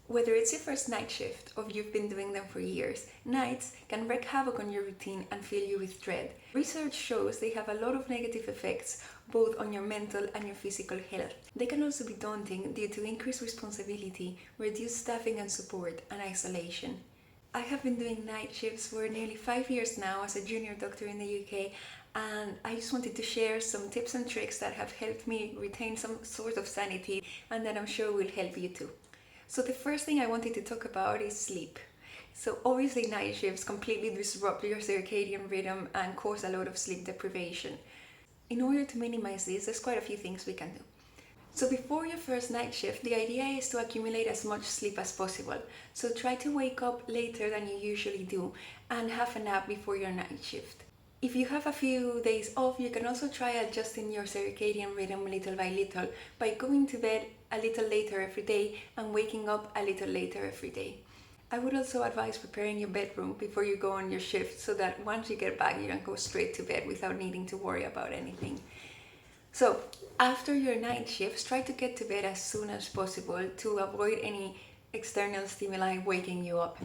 Whether it's your first night shift or you've been doing them for years, nights can wreak havoc on your routine and fill you with dread. Research shows they have a lot of negative effects both on your mental and your physical health. They can also be daunting due to increased responsibility, reduced staffing and support, and isolation. I have been doing night shifts for nearly 5 years now as a junior doctor in the UK, and I just wanted to share some tips and tricks that have helped me retain some sort of sanity and that I'm sure will help you too. So the first thing I wanted to talk about is sleep. So obviously night shifts completely disrupt your circadian rhythm and cause a lot of sleep deprivation. In order to minimize this, there's quite a few things we can do. So before your first night shift, the idea is to accumulate as much sleep as possible. So try to wake up later than you usually do and have a nap before your night shift. If you have a few days off, you can also try adjusting your circadian rhythm little by little by going to bed a little later every day and waking up a little later every day. I would also advise preparing your bedroom before you go on your shift so that once you get back, you can go straight to bed without needing to worry about anything. So after your night shifts, try to get to bed as soon as possible to avoid any external stimuli waking you up.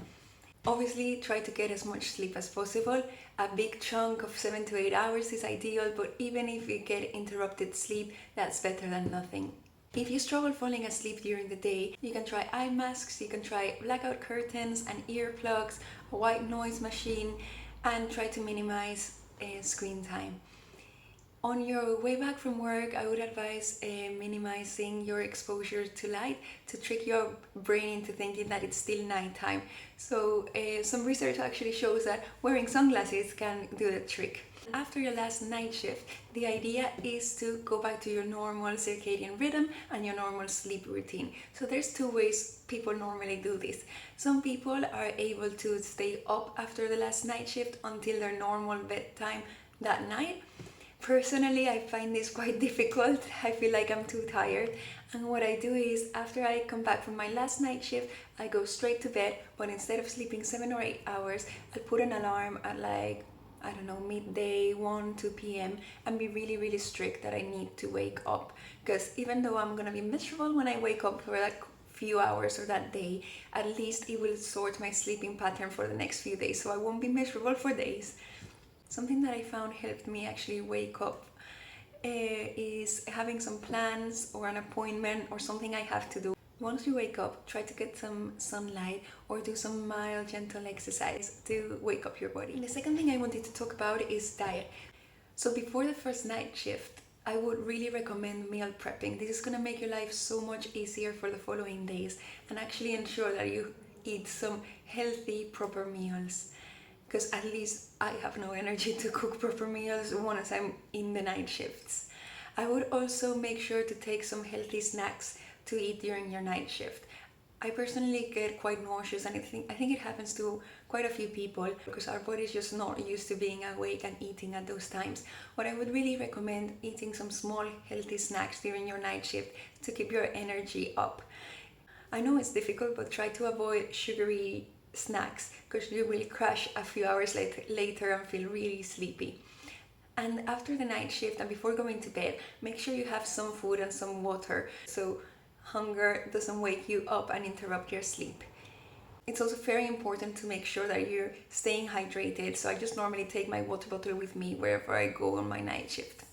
Obviously, try to get as much sleep as possible. A big chunk of 7 to 8 hours is ideal, but even if you get interrupted sleep, that's better than nothing. If you struggle falling asleep during the day, you can try eye masks, you can try blackout curtains and earplugs, a white noise machine, and try to minimize screen time. On your way back from work, I would advise minimizing your exposure to light to trick your brain into thinking that it's still nighttime. So some research actually shows that wearing sunglasses can do the trick. After your last night shift, the idea is to go back to your normal circadian rhythm and your normal sleep routine. So there's two ways people normally do this. Some people are able to stay up after the last night shift until their normal bedtime that night. Personally, I find this quite difficult. I feel like I'm too tired, and what I do is after I come back from my last night shift, I go straight to bed, but instead of sleeping 7 or 8 hours, I'll put an alarm at midday, 1, 2 p.m. and be really strict that I need to wake up, because even though I'm gonna be miserable when I wake up for that few hours or that day, at least it will sort my sleeping pattern for the next few days, so I won't be miserable for days. Something that I found helped me actually wake up is having some plans or an appointment or something I have to do. Once you wake up, try to get some sunlight or do some mild, gentle exercise to wake up your body. And the second thing I wanted to talk about is diet. So before the first night shift, I would really recommend meal prepping. This is going to make your life so much easier for the following days and actually ensure that you eat some healthy, proper meals. Because at least I have no energy to cook proper meals once I'm in the night shifts. I would also make sure to take some healthy snacks to eat during your night shift. I personally get quite nauseous, and I think it happens to quite a few people because our body is just not used to being awake and eating at those times. But I would really recommend eating some small healthy snacks during your night shift to keep your energy up. I know it's difficult, but try to avoid sugary snacks because you will crash a few hours later and feel really sleepy. And after the night shift and before going to bed, make sure you have some food and some water so hunger doesn't wake you up and interrupt your sleep. It's also very important to make sure that you're staying hydrated, so I just normally take my water bottle with me wherever I go on my night shift.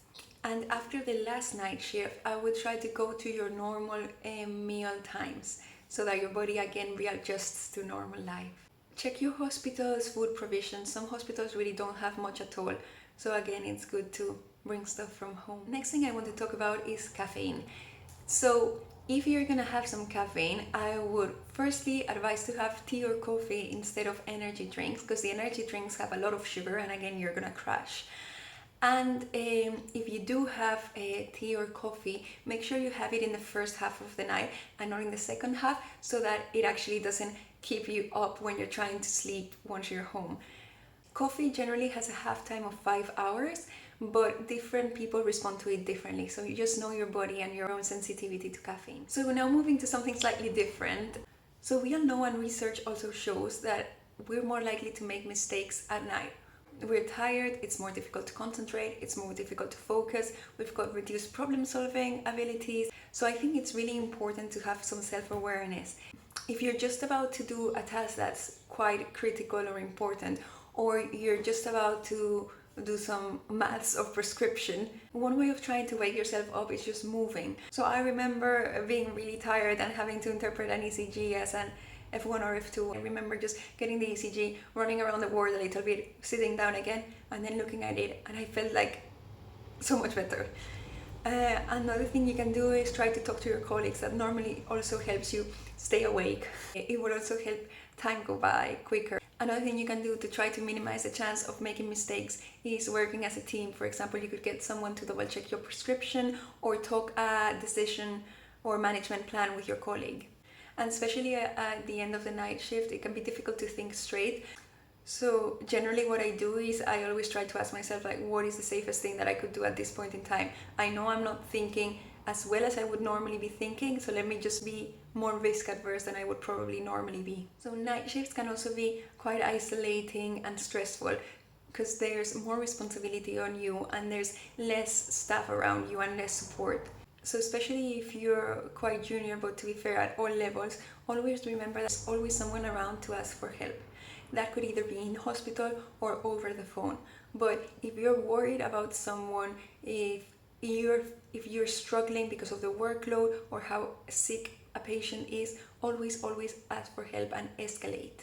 And after the last night shift, I would try to go to your normal meal times so that your body again readjusts to normal life. Check your hospital's food provisions. Some hospitals really don't have much at all, so again it's good to bring stuff from home. Next thing I want to talk about is caffeine. So if you're gonna have some caffeine, I would firstly advise to have tea or coffee instead of energy drinks, because the energy drinks have a lot of sugar and again you're gonna crash. And if you do have tea or coffee, make sure you have it in the first half of the night and not in the second half, so that it actually doesn't keep you up when you're trying to sleep once you're home. Coffee generally has a half time of 5 hours, but different people respond to it differently, so you just know your body and your own sensitivity to caffeine. So we're now moving to something slightly different. So we all know, and research also shows, that we're more likely to make mistakes at night. We're tired, it's more difficult to concentrate, it's more difficult to focus, we've got reduced problem solving abilities. So I think it's really important to have some self-awareness. If you're just about to do a task that's quite critical or important, or you're just about to do some maths of prescription, one way of trying to wake yourself up is just moving. So I remember being really tired and having to interpret an ECG as an F1 or F2. I remember just getting the ECG, running around the ward a little bit, sitting down again, and then looking at it, and I felt like so much better. Another thing you can do is try to talk to your colleagues. That normally also helps you stay awake. It will also help time go by quicker. Another thing you can do to try to minimize the chance of making mistakes is working as a team. For example, you could get someone to double check your prescription or talk a decision or management plan with your colleague. And especially at the end of the night shift, it can be difficult to think straight. So generally what I do is I always try to ask myself, like, what is the safest thing that I could do at this point in time? I know I'm not thinking as well as I would normally be thinking, so let me just be more risk adverse than I would probably normally be. So night shifts can also be quite isolating and stressful because there's more responsibility on you and there's less staff around you and less support. So especially if you're quite junior, but to be fair, at all levels, always remember there's always someone around to ask for help. That could either be in hospital or over the phone. But if you're worried about someone, if you're struggling because of the workload or how sick a patient is, always ask for help and escalate.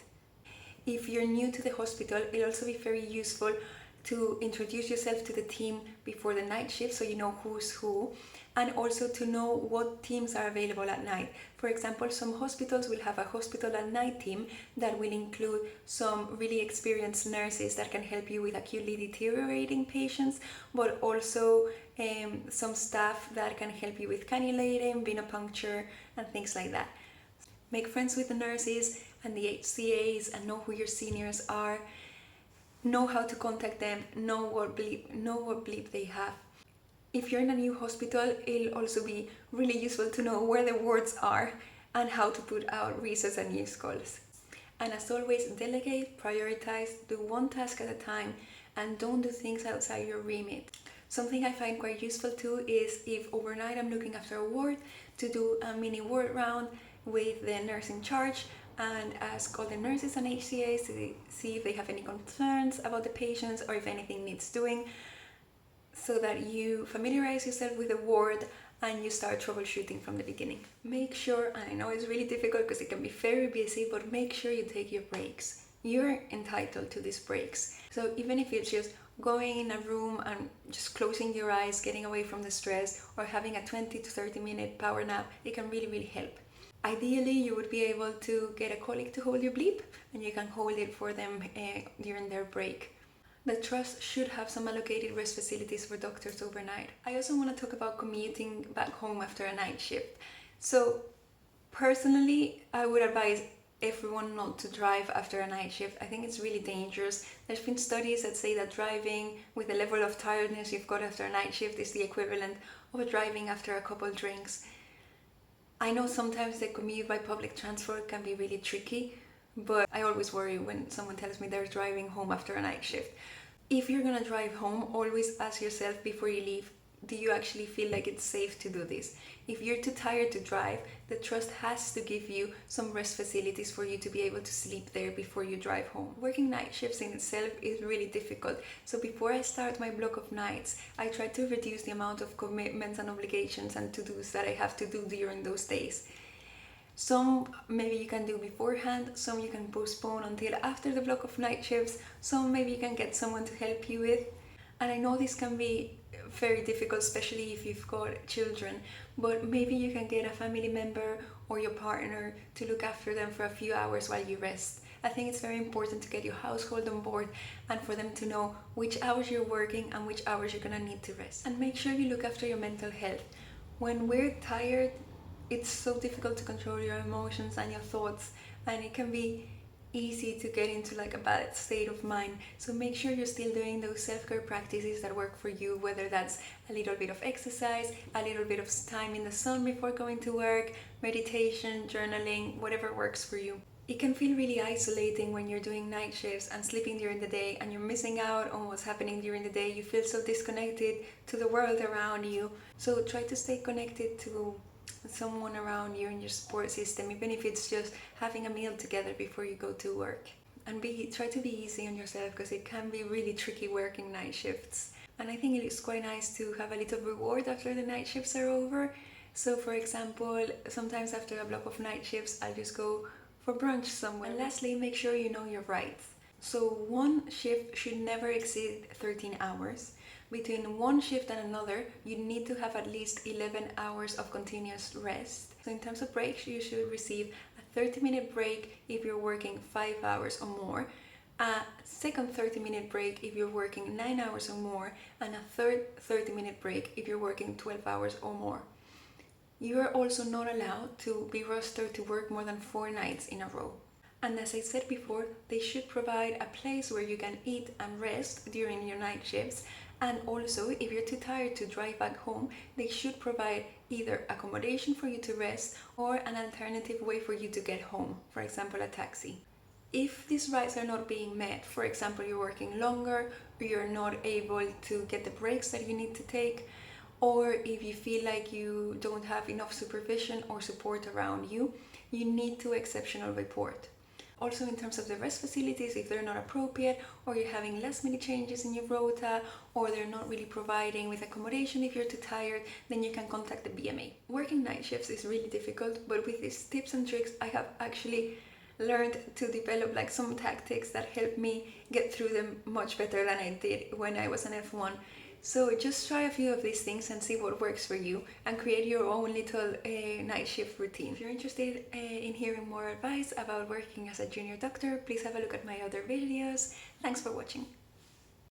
If you're new to the hospital, it'll also be very useful to introduce yourself to the team before the night shift so you know who's who, and also to know what teams are available at night. For example, some hospitals will have a hospital at night team that will include some really experienced nurses that can help you with acutely deteriorating patients, but also some staff that can help you with cannulating, venipuncture, and things like that. Make friends with the nurses and the HCAs and know who your seniors are. Know how to contact them, know what bleep they have. If you're in a new hospital, it'll also be really useful to know where the wards are and how to put out recess and news calls. And as always, delegate, prioritize, do one task at a time, and don't do things outside your remit. Something I find quite useful too is if overnight I'm looking after a ward, to do a mini ward round with the nurse in charge and ask all the nurses and HCAs to see if they have any concerns about the patients or if anything needs doing, so that you familiarize yourself with the ward and you start troubleshooting from the beginning. Make sure, and I know it's really difficult because it can be very busy, but make sure you take your breaks. You're entitled to these breaks. So even if it's just going in a room and just closing your eyes, getting away from the stress, or having a 20 to 30 minute power nap, it can really help. Ideally, you would be able to get a colleague to hold your bleep and you can hold it for them during their break. The trust should have some allocated rest facilities for doctors overnight. I also want to talk about commuting back home after a night shift. So personally, I would advise everyone not to drive after a night shift. I think it's really dangerous. There's been studies that say that driving with the level of tiredness you've got after a night shift is the equivalent of driving after a couple drinks. I know sometimes the commute by public transport can be really tricky, but I always worry when someone tells me they're driving home after a night shift. If you're gonna drive home, always ask yourself before you leave, do you actually feel like it's safe to do this? If you're too tired to drive, the trust has to give you some rest facilities for you to be able to sleep there before you drive home. Working night shifts in itself is really difficult, so before I start my block of nights, I try to reduce the amount of commitments and obligations and to-dos that I have to do during those days. Some maybe you can do beforehand, some you can postpone until after the block of night shifts, some maybe you can get someone to help you with. And I know this can be very difficult, especially if you've got children, but maybe you can get a family member or your partner to look after them for a few hours while you rest. I think it's very important to get your household on board and for them to know which hours you're working and which hours you're gonna need to rest. And make sure you look after your mental health. When we're tired, it's so difficult to control your emotions and your thoughts, and it can be easy to get into like a bad state of mind. So make sure you're still doing those self-care practices that work for you, whether that's a little bit of exercise, a little bit of time in the sun before going to work, meditation, journaling, whatever works for you. It can feel really isolating when you're doing night shifts and sleeping during the day and you're missing out on what's happening during the day. You feel so disconnected to the world around you. So try to stay connected to someone around you in your support system, even if it's just having a meal together before you go to work. And try to be easy on yourself, because it can be really tricky working night shifts. And I think it is quite nice to have a little reward after the night shifts are over. So for example, sometimes after a block of night shifts, I'll just go for brunch somewhere. And lastly, make sure you know your rights. So one shift should never exceed 13 hours. Between one shift and another, you need to have at least 11 hours of continuous rest. So in terms of breaks, you should receive a 30-minute break if you're working 5 hours or more, a second 30-minute break if you're working 9 hours or more, and a third 30-minute break if you're working 12 hours or more. You are also not allowed to be rostered to work more than 4 nights in a row. And as I said before, they should provide a place where you can eat and rest during your night shifts. And also, if you're too tired to drive back home, they should provide either accommodation for you to rest or an alternative way for you to get home, for example, a taxi. If these rights are not being met, for example, you're working longer, or you're not able to get the breaks that you need to take, or if you feel like you don't have enough supervision or support around you, you need to exceptional report. Also, in terms of the rest facilities, if they're not appropriate, or you're having last minute changes in your rota, or they're not really providing with accommodation if you're too tired, then you can contact the BMA. Working night shifts is really difficult, but with these tips and tricks, I have actually learned to develop like some tactics that help me get through them much better than I did when I was an F1. So just try a few of these things and see what works for you, and create your own little night shift routine. If you're interested in hearing more advice about working as a junior doctor, please have a look at my other videos. Thanks for watching.